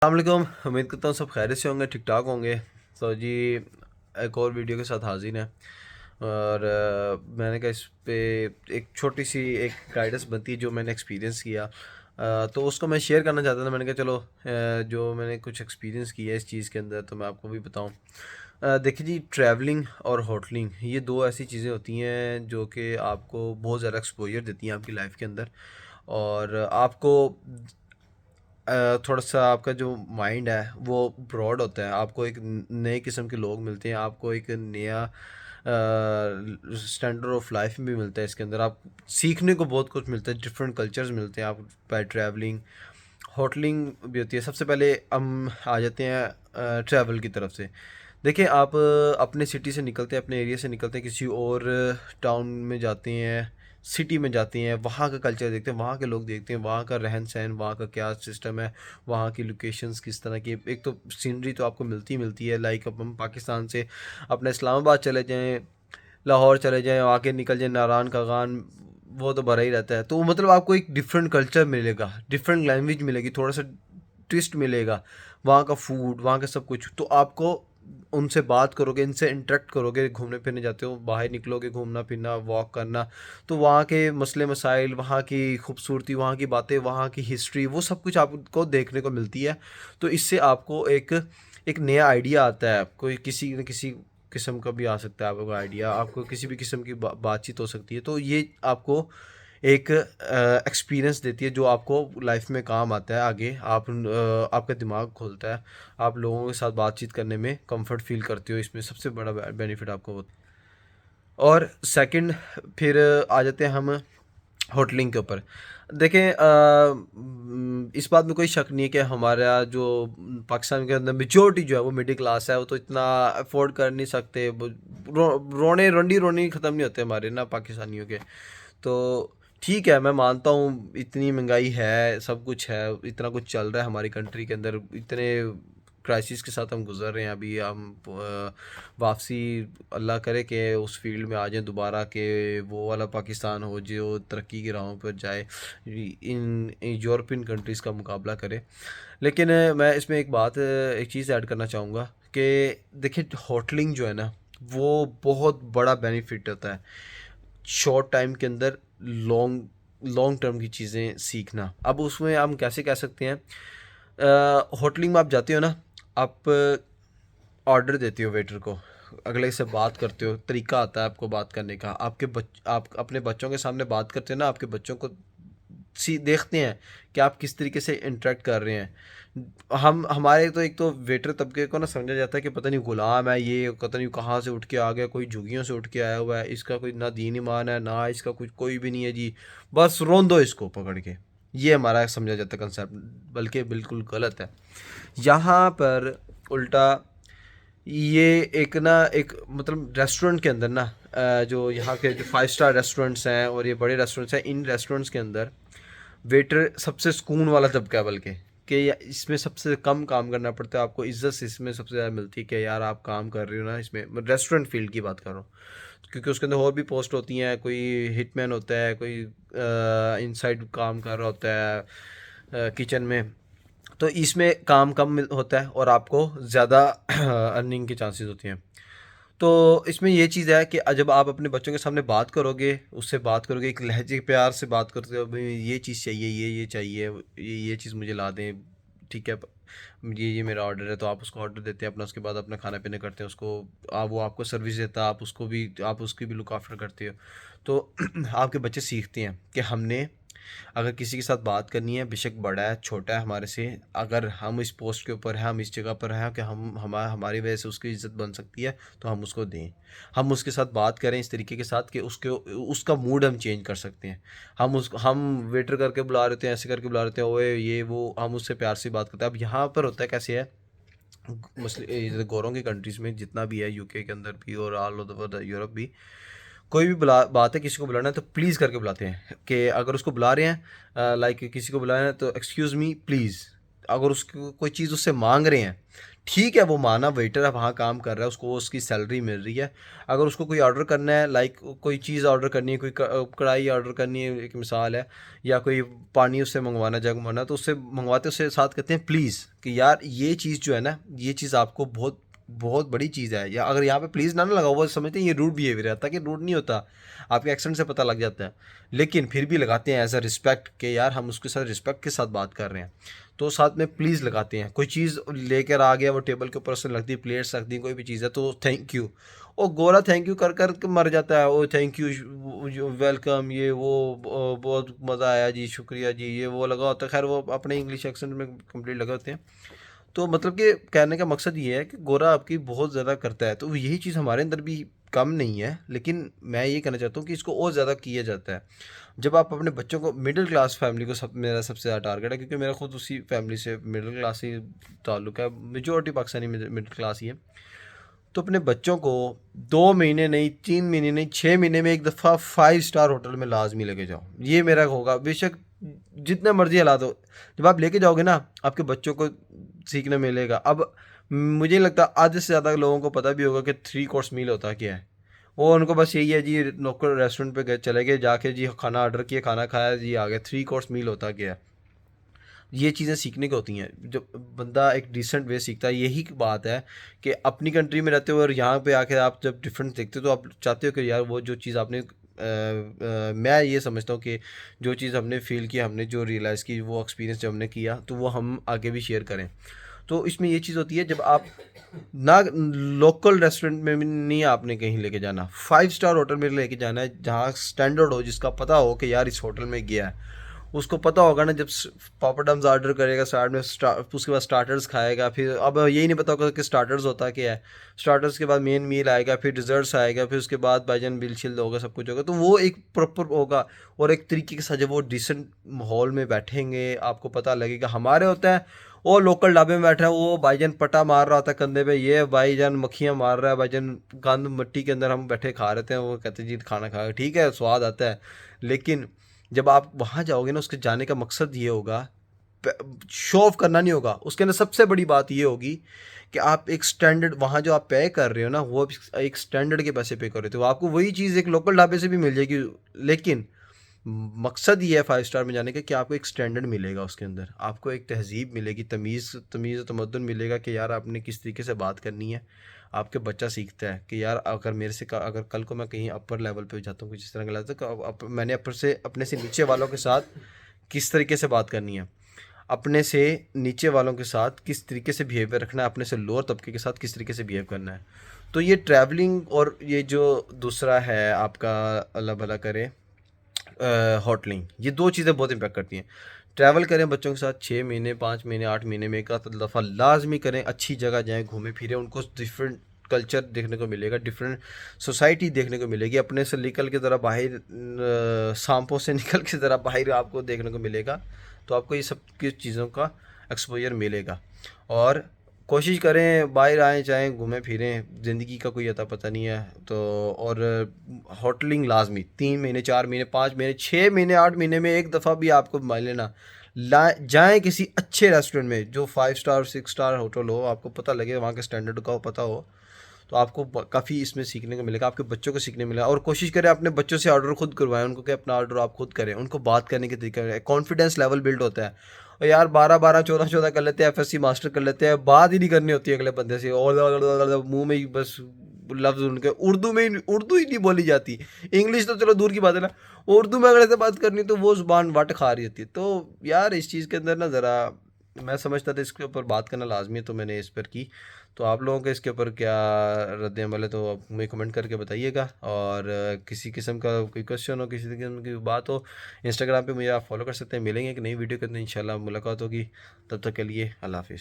अस्सलामुअलैकुम। उम्मीद करता हूँ सब खैरियत से होंगे, ठीक ठाक होंगे। तो जी, एक और वीडियो के साथ हाजिर हैं। और मैंने कहा इस पे एक छोटी सी एक गाइडेंस बनती है जो मैंने एक्सपीरियंस किया। तो उसको मैं शेयर करना चाहता था। मैंने कहा चलो जो मैंने कुछ एक्सपीरियंस किया है इस चीज़ के अंदर तो मैं आपको भी बताऊँ। देखिए जी, ट्रैवलिंग और होटलिंग ये दो ऐसी चीज़ें होती हैं जो कि आपको बहुत ज़्यादा एक्सपोजर देती हैं आपकी लाइफ के अंदर। और आपको थोड़ा-सा आपका जो माइंड है वो ब्रॉड होता है। आपको एक न नए किस्म के लोग मिलते हैं, आपको एक नया स्टैंडर्ड ऑफ लाइफ भी मिलता है इसके अंदर। आप सीखने को बहुत कुछ मिलता है, डिफरेंट कल्चर्स मिलते हैं आप बाय ट्रैवलिंग। होटलिंग भी होती है। सबसे पहले हम आ जाते हैं ट्रैवल की तरफ से। देखिए, आप अपने सिटी से निकलते हैं, अपने एरिया से निकलते हैं, किसी और टाउन में जाते हैं, सिटी में जाते हैं, वहाँ का कल्चर देखते हैं, वहाँ के लोग देखते हैं, वहाँ का रहन-सहन, वहाँ का क्या सिस्टम है, वहाँ की लोकेशंस किस तरह की। एक तो सीनरी तो आपको मिलती ही मिलती है। लाइक अब हम पाकिस्तान से अपने इस्लामाबाद चले जाएँ, लाहौर चले जाएँ, आगे निकल जाएँ नारायण का गान, वो तो भरा ही रहता है। तो मतलब आपको एक डिफरेंट कल्चर मिलेगा, डिफरेंट लैंग्वेज मिलेगी, थोड़ा-सा ट्विस्ट मिलेगा, वहाँ का फूड, वहाँ का सब कुछ। तो आपको उनसे बात करोगे, इनसे इंटरेक्ट करोगे, घूमने-फिरने जाते हो, बाहर निकलोगे, घूमना-फिरना, वॉक करना, तो वहाँ के मसले-मसाइल, वहाँ की खूबसूरती, वहाँ की बातें, वहाँ की हिस्ट्री, वो सब कुछ आपको देखने को मिलती है। तो इससे आपको एक एक नया आइडिया आता है। कोई किसी न किसी किस्म का भी आ सकता है आपको आइडिया, आपको किसी भी किस्म की बातचीत हो सकती है। तो ये आपको एक एक्सपीरियंस देती है जो आपको लाइफ में काम आता है आगे। आपका दिमाग खुलता है, आप लोगों के साथ बातचीत करने में कंफर्ट फील करते हो, इसमें सबसे बड़ा बेनिफिट आपको होता है। और सेकंड, फिर आ जाते हैं हम होटलिंग के ऊपर। देखें, इस बात में कोई शक नहीं है कि हमारा जो पाकिस्तान के अंदर मेजॉरिटी जो है वो मिडिल क्लास है। वो तो इतना अफोर्ड कर नहीं सकते। रोने रंडी रोनी ख़त्म नहीं होते हमारे ना पाकिस्तानियों के। तो ठीक है, मैं मानता हूँ इतनी महंगाई है, सब कुछ है, इतना कुछ चल रहा है हमारी कंट्री के अंदर, इतने क्राइसिस के साथ हम गुजर रहे हैं। अभी हम वापसी अल्लाह करे कि उस फील्ड में आ जाएँ दोबारा, कि वो वाला पाकिस्तान हो जो तरक्की की राहों पर जाए, इन यूरोपियन कंट्रीज़ का मुकाबला करे। लेकिन मैं इसमें एक बात, एक चीज़ ऐड करना चाहूँगा कि देखिए, होटलिंग जो है ना, वो बहुत बड़ा बेनिफिट होता है शॉर्ट टाइम के अंदर, लॉन्ग लॉन्ग टर्म की चीज़ें सीखना। अब उसमें हम कैसे कह सकते हैं, होटलिंग में आप जाते हो ना, आप ऑर्डर देते हो वेटर को, अगले से बात करते हो, तरीका आता है आपको बात करने का। आप अपने बच्चों के सामने बात करते हो ना, आपके बच्चों को देखते हैं कि आप किस तरीके से इंटरेक्ट कर रहे हैं। हम हमारे तो एक तो वेटर तबके को ना समझा जाता है कि पता नहीं गुलाम है, ये पता नहीं कहाँ से उठ के आ गया, कोई झुग्गियों से उठ के आया हुआ है, इसका कोई ना दीन ईमान है, ना इसका कुछ कोई भी नहीं है जी, बस रोन दो इसको पकड़ के। ये हमारा समझा जाता है कंसेप्ट, बल्कि बिल्कुल गलत है। यहाँ पर उल्टा ये एक ना एक मतलब रेस्टोरेंट के अंदर ना, जो यहाँ के जो 5 स्टार रेस्टोरेंट्स हैं और ये बड़े रेस्टोरेंट्स हैं, इन रेस्टोरेंट्स के अंदर वेटर सबसे सुकून वाला तबका है, बल्कि कि इसमें सबसे कम काम करना पड़ता है आपको। इज्जत इसमें सबसे ज़्यादा मिलती है कि यार आप काम कर रहे हो ना इसमें। रेस्टोरेंट फील्ड की बात कर रहा हूँ, क्योंकि उसके अंदर और भी पोस्ट होती हैं। कोई हिटमैन होता है, कोई इनसाइड काम कर रहा होता है किचन में। तो इसमें काम कम होता है और आपको ज़्यादा अर्निंग की चांसेस होती हैं। तो इसमें ये चीज़ है कि जब आप अपने बच्चों के सामने बात करोगे, उससे बात करोगे, एक लहजे प्यार से बात करते हो, भाई ये चीज़ चाहिए, ये चाहिए, ये चीज़ मुझे ला दें, ठीक है, ये मेरा ऑर्डर है, तो आप उसको ऑर्डर देते हैं अपना। उसके बाद अपना खाना पीना करते हैं, उसको वो आपको सर्विस देता है, आप उसकी भी लुक आफ्टर करते हो। तो आपके बच्चे सीखते हैं कि हमने अगर किसी के साथ बात करनी है, बेशक बड़ा है छोटा है हमारे से, अगर हम इस पोस्ट के ऊपर हैं, हम इस जगह पर हैं कि हमारी वजह से उसकी इज़्ज़त बन सकती है, तो हम उसको दें। हम उसके साथ बात करें इस तरीके के साथ कि उसका मूड हम चेंज कर सकते हैं। हम वेटर करके बुला रहे थे, ऐसे करके बुला रहे थे, ओए ये वो, हम उससे प्यार से बात करते हैं। अब यहाँ पर होता है कैसे है, मुस्लिम गौरों की कंट्रीज़ में जितना भी है, यूके के अंदर भी और ऑल ओवर यूरोप भी, कोई भी बात है, किसी को बुलाना है तो प्लीज़ करके बुलाते हैं। कि अगर उसको बुला रहे हैं, लाइक किसी को बुलाना है तो एक्सक्यूज़ मी प्लीज़, अगर उसको कोई चीज़ उससे मांग रहे हैं, ठीक है वो माना, वेटर है वहाँ काम कर रहा है, उसको उसकी सैलरी मिल रही है। अगर उसको कोई ऑर्डर करना है, लाइक कोई चीज़ ऑर्डर करनी है, कोई कढ़ाई ऑर्डर करनी है, एक मिसाल है, या कोई पानी उससे मंगवाना, जग मंगवाना, तो उससे मंगवाते उससे साथ कहते हैं प्लीज़, कि यार ये चीज़ जो है ना, ये चीज़ आपको बहुत बहुत बड़ी चीज़ है। या अगर यहाँ पे प्लीज़ ना लगा, वो समझते हैं ये रूड बिहेवियर है, ताकि रूड नहीं होता, आपके एक्सेंट से पता लग जाता है, लेकिन फिर भी लगाते हैं एज अ रिस्पेक्ट, के यार हम उसके साथ रिस्पेक्ट के साथ बात कर रहे हैं, तो साथ में प्लीज़ लगाते हैं। कोई चीज़ लेकर आ गया, वो टेबल के ऊपर से लगती है, प्लेट्स रख दी, कोई भी चीज़ है, तो थैंक यू। वो गोरा थैंक यू कर कर के मर जाता है, वो थैंक यू वेलकम, ये वो बहुत मज़ा आया जी, शुक्रिया जी, ये वो लगा होता है। खैर वो अपने इंग्लिश एक्सेंट में कंप्लीट लगे होते हैं। तो मतलब कि कहने का मकसद ये है कि गोरा आपकी बहुत ज़्यादा करता है, तो यही चीज़ हमारे अंदर भी कम नहीं है, लेकिन मैं ये कहना चाहता हूँ कि इसको और ज़्यादा किया जाता है। जब आप अपने बच्चों को, मिडिल क्लास फैमिली को, सब मेरा सबसे ज़्यादा टारगेट है, क्योंकि मेरा खुद उसी फैमिली से, मिडिल क्लास ही ताल्लुक़ है, मेजॉरिटी पाकिस्तानी मिडिल क्लास ही है। तो अपने बच्चों को 2 महीने नहीं, 3 महीने नहीं, 6 महीने में एक दफ़ा 5 स्टार होटल में लाजमी लेके जाओ, ये मेरा होगा। बेशक जितने मर्जी हालात हो, जब आप लेके जाओगे ना, आपके बच्चों को सीखने मिलेगा। अब मुझे नहीं लगता आधे से ज़्यादा लोगों को पता भी होगा कि 3 कोर्स मील होता क्या है। वो उनको बस यही है जी, लोकल रेस्टोरेंट पे गए, चले गए, जाके जी खाना ऑर्डर किया, खाना खाया जी, आ गए। 3 कोर्स मील होता क्या है, ये चीज़ें सीखने को होती हैं। जब बंदा एक डिसेंट वे सीखता है, यही बात है कि अपनी कंट्री में रहते हो और यहाँ पे आके आप जब डिफरेंस देखते हो, तो आप चाहते हो कि यार वो जो चीज़ आपने मैं ये समझता हूँ कि जो चीज़ हमने फ़ील किया, हमने जो रियलाइज़ की, वो एक्सपीरियंस जब हमने किया, तो वो हम आगे भी शेयर करें। तो इसमें ये चीज़ होती है, जब आप ना लोकल रेस्टोरेंट में भी नहीं आपने कहीं लेके जाना, 5 स्टार होटल में लेके जाना है, जहाँ स्टैंडर्ड हो, जिसका पता हो कि यार इस होटल में गया है। उसको पता होगा ना, जब पॉपरडम्स ऑर्डर करेगा साइड में, उसके बाद स्टार्टर्स खाएगा, फिर अब यही नहीं पता होगा कि स्टार्टर्स होता क्या है। स्टार्टर्स के बाद मेन मील आएगा, फिर डिज़र्ट्स आएगा, फिर उसके बाद भाईजान बिल शिल होगा, सब कुछ होगा, तो वो एक प्रॉपर होगा। और एक तरीके के साथ जब वो डिसेंट माहौल में बैठेंगे, आपको पता लगेगा। हमारे होता है वो लोकल ढाबे में बैठा है, वो भाईजान पटा मार रहा होता है कंधे पे, ये भाईजान मक्खियाँ मार रहा है, भाईजान गंद मिट्टी के अंदर हम बैठे खा रहे थे, वो कहते जी खाना खा, ठीक है स्वाद आता है, लेकिन जब आप वहाँ जाओगे ना, उसके जाने का मकसद ये होगा, शो ऑफ करना नहीं होगा। उसके अंदर सबसे बड़ी बात ये होगी कि आप एक स्टैंडर्ड, वहाँ जो आप पे कर रहे हो ना, वो एक स्टैंडर्ड के पैसे पे कर रहे हो, तो आपको वही चीज़ एक लोकल ढाबे से भी मिल जाएगी, लेकिन मकसद ये है 5 स्टार में जाने का कि आपको एक स्टैंडर्ड मिलेगा, उसके अंदर आपको एक तहज़ीब मिलेगी, तमीज़ तमीज़ तमद्दुन मिलेगा, कि यार आपने किस तरीके से बात करनी है। आपके बच्चा सीखता है कि यार अगर मेरे से अगर कल को मैं कहीं अपर लेवल पे जाता हूँ, कुछ इस तरह का लगता है, तो मैंने अपर से अपने से नीचे वालों के साथ किस तरीके से बात करनी है, अपने से नीचे वालों के साथ किस तरीके से बिहेवियर रखना है, अपने से लोअर तबके के साथ किस तरीके से बिहेव करना है। तो ये ट्रैवलिंग, और ये जो दूसरा है आपका, अल्लाह भला करे, होटलिंग, ये 2 चीज़ें बहुत इम्पैक्ट करती हैं। ट्रैवल करें बच्चों के साथ, 6 महीने, 5 महीने, 8 महीने में एक आध दफ़ा लाज़मी करें, अच्छी जगह जाएँ, घूमें फिरें, उनको डिफरेंट कल्चर देखने को मिलेगा, डिफरेंट सोसाइटी देखने को मिलेगी, अपने से निकल के ज़रा बाहर, सांपों से निकल के ज़रा बाहर आपको देखने को मिलेगा, तो आपको ये सब की चीज़ों का एक्सपोजर मिलेगा। और कोशिश करें बाहर आएँ जाएँ, घूमें फिरें, ज़िंदगी का कोई अता पता नहीं है, तो और होटलिंग लाजमी 3 महीने, 4 महीने, 5 महीने, 6 महीने, 8 महीने में एक दफ़ा भी आपको मान लेना, ला जाएँ किसी अच्छे रेस्टोरेंट में, जो 5 स्टार 6 स्टार होटल हो, आपको पता लगे वहाँ के स्टैंडर्ड का पता हो, तो आपको काफ़ी इसमें सीखने को मिलेगा, आपके बच्चों को सीखने मिलेगा। और कोशिश करें अपने बच्चों से ऑर्डर खुद करवाएं, उनको कि अपना ऑर्डर आप खुद करें, उनको बात करने के तरीके, कॉन्फिडेंस लेवल बिल्ड होता है। और यार 12-12, 14-14 कर लेते हैं, एफएससी मास्टर कर लेते हैं, बात ही नहीं करनी होती है अगले बंदे से, और मुंह में ही बस लफ्ज़ उनके उर्दू ही नहीं बोली जाती। इंग्लिश तो चलो दूर की बात है ना, उर्दू में अगर ऐसे बात करनी तो वो ज़ुबान वट खा रही होती है। तो यार इस चीज़ के अंदर ना ज़रा मैं समझता था इसके ऊपर बात करना लाजमी है, तो मैंने इस पर की। तो आप लोगों के इसके ऊपर क्या रद्द अमल है, तो आप मुझे कमेंट करके बताइएगा। और किसी किस्म का कोई क्वेश्चन हो, किसी किस्म की बात हो, इंस्टाग्राम पे मुझे आप फॉलो कर सकते हैं। मिलेंगे एक नई वीडियो के अंदर इंशाल्लाह मुलाकात होगी, तब तक के लिए अल्लाह हाफिज़।